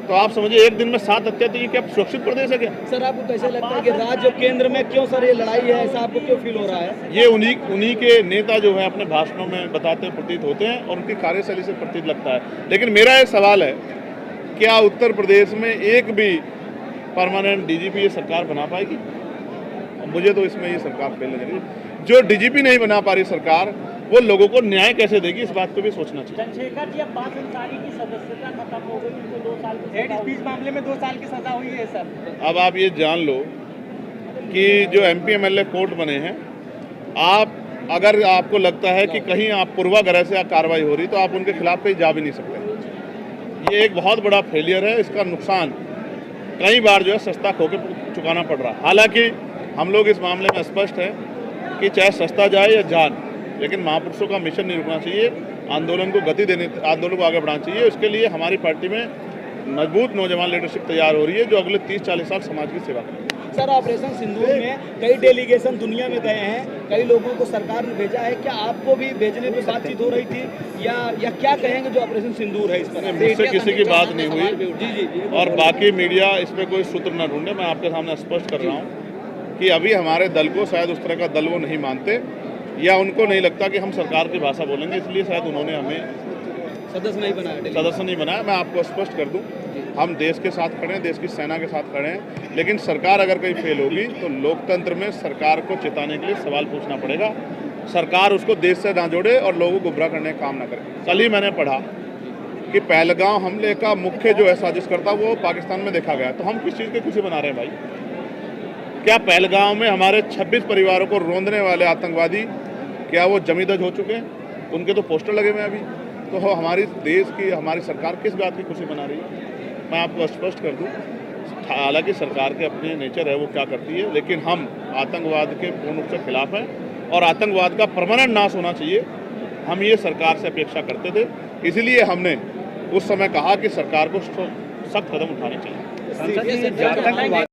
तो आप समझिए एक दिन में 7 हत्या, तो ये क्या सुरक्षित प्रदेश है क्या? सर आपको कैसे लगता है कि राज्य और केंद्र में क्यों सर ये लड़ाई है, ऐसा आपको क्यों फील हो रहा है? ये उन्हीं के नेता जो है अपने भाषणों में बताते प्रतीत होते हैं और उनकी कार्यशैली से प्रतीत लगता है। लेकिन मेरा एक सवाल है, क्या उत्तर प्रदेश में एक भी परमानेंट डीजीपी ये सरकार बना पाएगी? मुझे तो इसमें ये सरकार फेल लग रही है। जो डीजीपी नहीं बना पा रही सरकार, वो लोगों को न्याय कैसे देगी, इस बात को भी सोचना चाहिए। चंद्रशेखर जी, अब बात अंसारी की सदस्यता खत्म हो गई, उनको 2 साल की हेड स्पीच मामले में 2 साल की सजा हुई है सर। अब आप ये जान लो कि जो एमपी एमएलए कोर्ट बने हैं, आप अगर आपको लगता है कि कहीं आप पूर्वाग्रह से कार्रवाई हो रही, तो आप उनके खिलाफ कहीं जा भी नहीं सकते। ये एक बहुत बड़ा फेलियर है। इसका नुकसान कई बार जो है सस्ता खो के चुकाना पड़ रहा है। हालांकि हम लोग इस मामले में स्पष्ट है कि चाहे सस्ता जाए या जान, लेकिन महापुरुषों का मिशन नहीं रुकना चाहिए। आंदोलन को गति देने, आंदोलन को आगे बढ़ाना चाहिए। उसके लिए हमारी पार्टी में मजबूत नौजवान लीडरशिप तैयार हो रही है, जो अगले 30-40 साल समाज की सेवा करेंगे। सर ऑपरेशन सिंदूर में कई डेलीगेशन दुनिया में गए हैं, कई लोगों को सरकार ने भेजा है, क्या आपको भी भेजने पर बातचीत हो रही थी या क्या कहेंगे जो ऑपरेशन सिंदूर है इस पर? मुझसे किसी की बात नहीं हुई। जी। और बाकी मीडिया इस पर कोई सूत्र न ढूंढे। मैं आपके सामने स्पष्ट कर रहा हूँ कि अभी हमारे दल को शायद उस तरह का दल वो नहीं मानते, या उनको नहीं लगता कि हम सरकार की भाषा बोलेंगे, इसलिए शायद उन्होंने हमें सदस्य नहीं बनाया। मैं आपको स्पष्ट कर दूं, हम देश के साथ खड़े हैं, देश की सेना के साथ खड़े हैं। लेकिन सरकार अगर कहीं फेल होगी तो लोकतंत्र में सरकार को चिताने के लिए सवाल पूछना पड़ेगा। सरकार उसको देश से ना जोड़े और लोगों को गुमराह करने का काम ना करे। कल ही मैंने पढ़ा कि पहलगाम हमले का मुख्य जो है साजिशकर्ता वो पाकिस्तान में देखा गया। तो हम किस चीज़ की खुशी मना रहे हैं भाई? क्या पहलगाम में हमारे 26 परिवारों को रौंदने वाले आतंकवादी क्या वो जमीदज हो चुके हैं? उनके तो पोस्टर लगे हुए हैं अभी। तो हमारी देश की, हमारी सरकार किस बात की खुशी मना रही है? मैं आपको स्पष्ट कर दूं, हालांकि सरकार के अपने नेचर है वो क्या करती है, लेकिन हम आतंकवाद के पूर्ण रूप से खिलाफ हैं और आतंकवाद का परमानेंट नाश होना चाहिए। हम ये सरकार से अपेक्षा करते थे, इसलिए हमने उस समय कहा कि सरकार को सख्त कदम उठाने चाहिए।